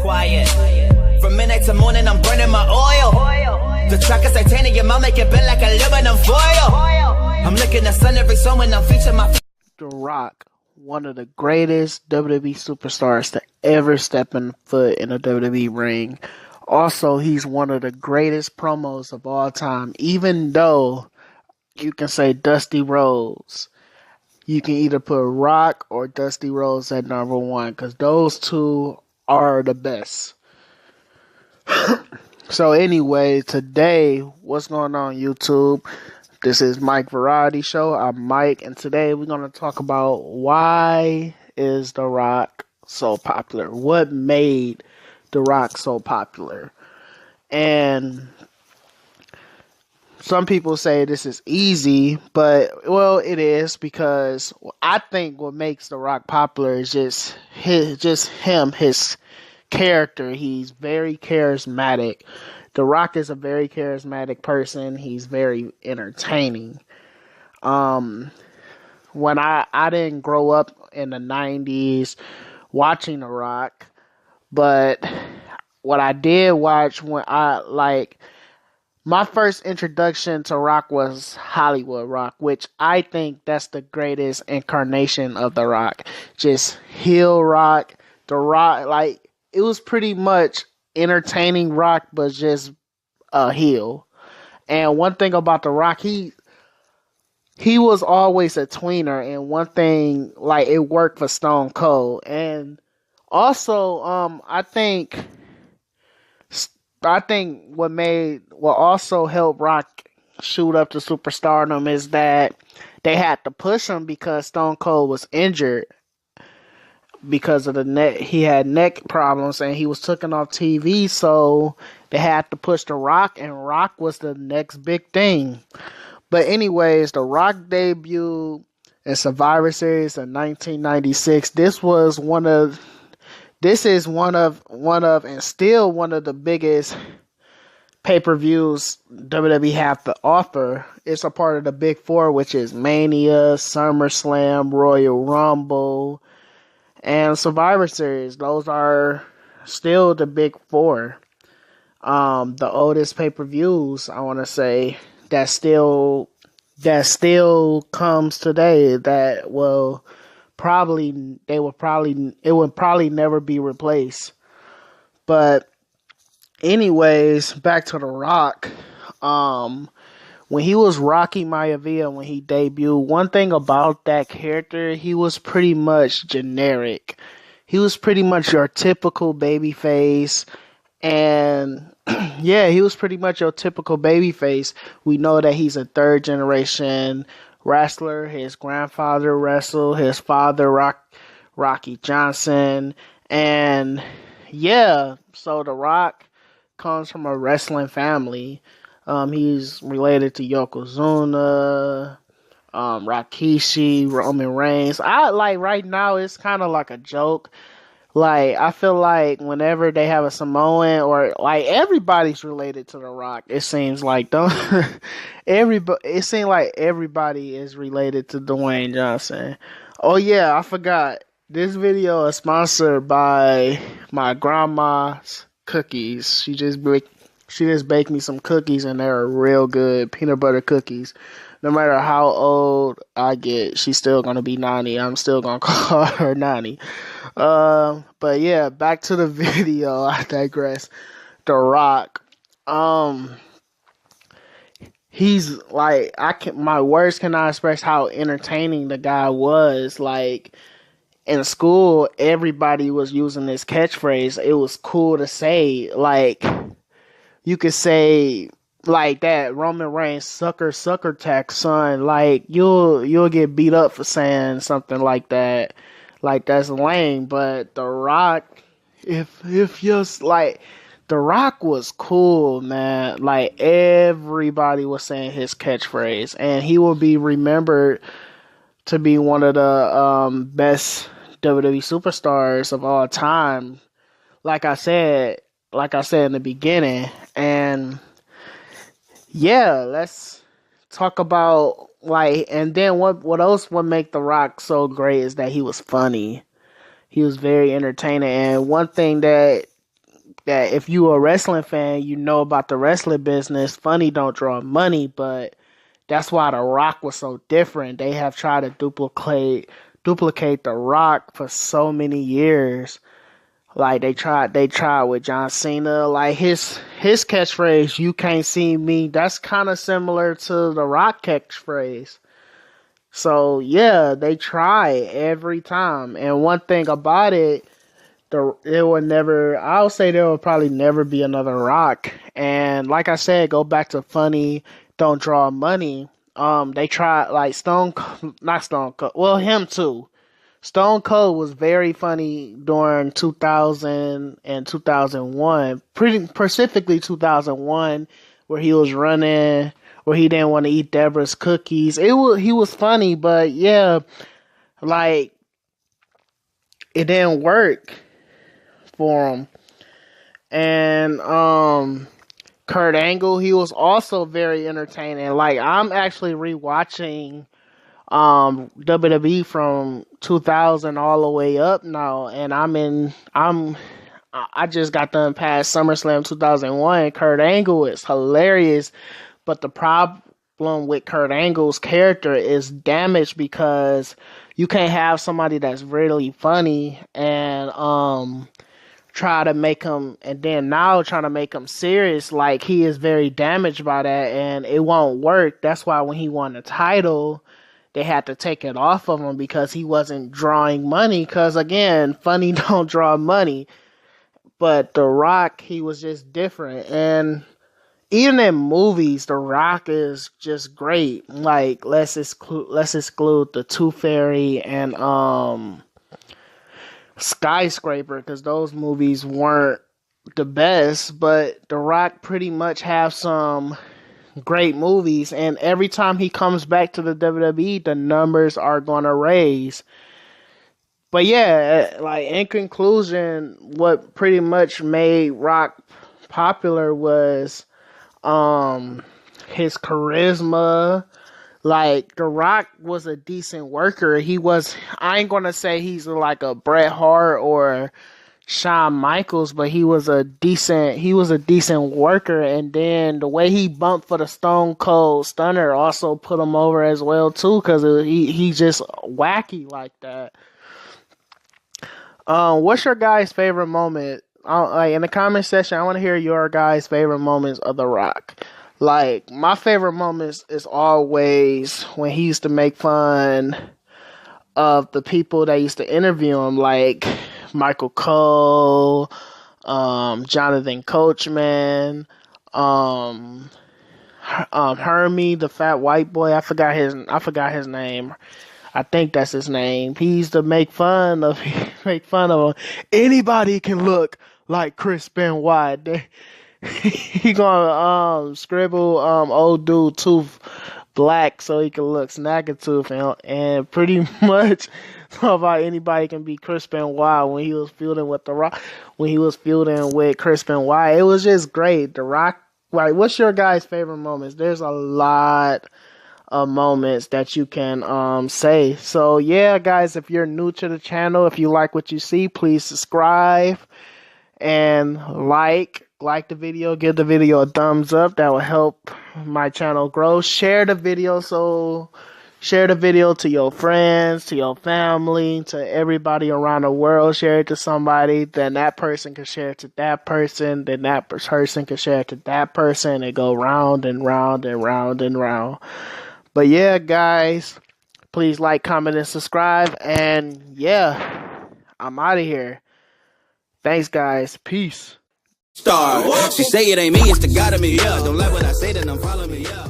quiet. From midnight to morning, I'm burning my oil. The track is titanium, I'll make it bend like aluminum foil. I'm looking at sun every song when I'm featuring my... The Rock, one of the greatest WWE superstars to ever step in foot in a WWE ring. Also, he's one of the greatest promos of all time. Even though you can say Dusty Rhodes, you can either put Rock or Dusty Rhodes at number one, because those two are the best. So anyway, today, what's going on YouTube? This is Mike Variety Show. I'm Mike, and today we're going to talk about why is The Rock so popular? What made The Rock so popular? And some people say this is easy, but, well, it is, because I think what makes The Rock popular is just his character. He's very charismatic. The Rock is a very charismatic person. He's very entertaining. When I didn't grow up in the 90s watching The Rock, but what I did watch when my first introduction to Rock was Hollywood Rock, which I think that's the greatest incarnation of The Rock. Just heel Rock. The Rock, it was pretty much entertaining Rock, but just a heel. And one thing about The Rock, he was always a tweener, and one thing, it worked for Stone Cold. And also, I think what also helped Rock shoot up to superstardom is that they had to push him because Stone Cold was injured because of the neck. He had neck problems and he was taken off TV, so they had to push The Rock, and Rock was the next big thing. But anyways, The Rock debuted in Survivor Series in 1996. This is one of and still one of the biggest pay-per-views WWE have to offer. It's a part of the Big Four, which is Mania, SummerSlam, Royal Rumble, and Survivor Series. Those are still the Big Four. The oldest pay-per-views, I want to say, that still comes today, it would probably never be replaced. But anyways, back to The Rock. When he was Rocky Maivia, when he debuted, one thing about that character, he was pretty much generic. He was pretty much your typical babyface, and yeah, he was pretty much your typical babyface. We know that he's a third generation wrestler. His grandfather wrestled, his father Rocky Johnson, and yeah, so The Rock comes from a wrestling family. He's related to Yokozuna, Rikishi, Roman Reigns. Right now it's kind of like a joke. I feel like whenever they have a Samoan, or everybody's related to The Rock, it seems like it seems like everybody is related to Dwayne Johnson. Oh yeah, I forgot. This video is sponsored by my grandma's cookies. She just baked me some cookies, and they're real good peanut butter cookies. No matter how old I get, she's still gonna be Nani. I'm still gonna call her Nani. But yeah, back to the video. I digress. The Rock. He's my words cannot express how entertaining the guy was. In school, everybody was using this catchphrase. It was cool to say. You could say that, Roman Reigns, sucker tax, son. You'll get beat up for saying something like that. That's lame. But The Rock, The Rock was cool, man. Everybody was saying his catchphrase, and he will be remembered to be one of the best WWE superstars of all time. Like I said in the beginning. And yeah, let's talk about and then what else would make The Rock so great is that he was funny. He was very entertaining. And one thing that that if you a wrestling fan, you know about the wrestling business. Funny don't draw money, but that's why The Rock was so different. They have tried to duplicate The Rock for so many years. Like they tried with John Cena. Like his catchphrase, "You can't see me." That's kind of similar to The Rock catchphrase. So yeah, they try every time. And one thing about it, it will never. I'll say there will probably never be another Rock. And like I said, go back to funny, don't draw money. They tried like not Stone Cold. Well, him too. Stone Cold was very funny during 2000 and 2001, pretty specifically 2001, where he was running, where he didn't want to eat Deborah's cookies. He was funny, but yeah, like it didn't work for him. And Kurt Angle, he was also very entertaining. Like I'm actually rewatching WWE from 2000 all the way up now, and I just got done past SummerSlam 2001. Kurt Angle is hilarious, but the problem with Kurt Angle's character is damaged because you can't have somebody that's really funny and try to make him, and then now trying to make him serious. Like he is very damaged by that, and it won't work. That's why when he won the title, they had to take it off of him because he wasn't drawing money. Because again, funny don't draw money. But The Rock, he was just different. And even in movies, The Rock is just great. Like let's exclude the Tooth Fairy and Skyscraper, because those movies weren't the best. But The Rock pretty much have some great movies, and every time he comes back to the WWE, the numbers are gonna raise. But yeah, like in conclusion, what pretty much made Rock popular was his charisma. Like The Rock was a decent worker. I ain't gonna say he's like a Bret Hart or Shawn Michaels, but he was a decent worker. And then the way he bumped for the Stone Cold Stunner also put him over as well too, because he just wacky like that. What's your guys' favorite moment? Like in the comment section, I want to hear your guys' favorite moments of The Rock. Like my favorite moments is always when he used to make fun of the people that used to interview him, like Michael Cole, Jonathan Coachman, Hermie, the fat white boy. I forgot his name. I think that's his name. He used to make fun of him. Anybody can look like Chris Benoit. He gonna scribble old dude tooth black so he can look Snaggletooth, and pretty much about anybody can be Chris Benoit when he was feuding with The Rock. When he was feuding with Chris Benoit, it was just great. The Rock. Like, what's your guys' favorite moments? There's a lot of moments that you can say. So yeah, guys, if you're new to the channel, if you like what you see, please subscribe and like the video, give the video a thumbs up. That will help my channel grow. Share the video to your friends, to your family, to everybody around the world. Share it to somebody, then that person can share it to that person, then that person can share it to that person, and go round and round and round and round. But yeah, guys, please like, comment, and subscribe. And yeah, I'm out of here. Thanks, guys. Peace. Star. She say it ain't me, it's the God of me, yeah. Don't like what I say, then I'm following me, yeah.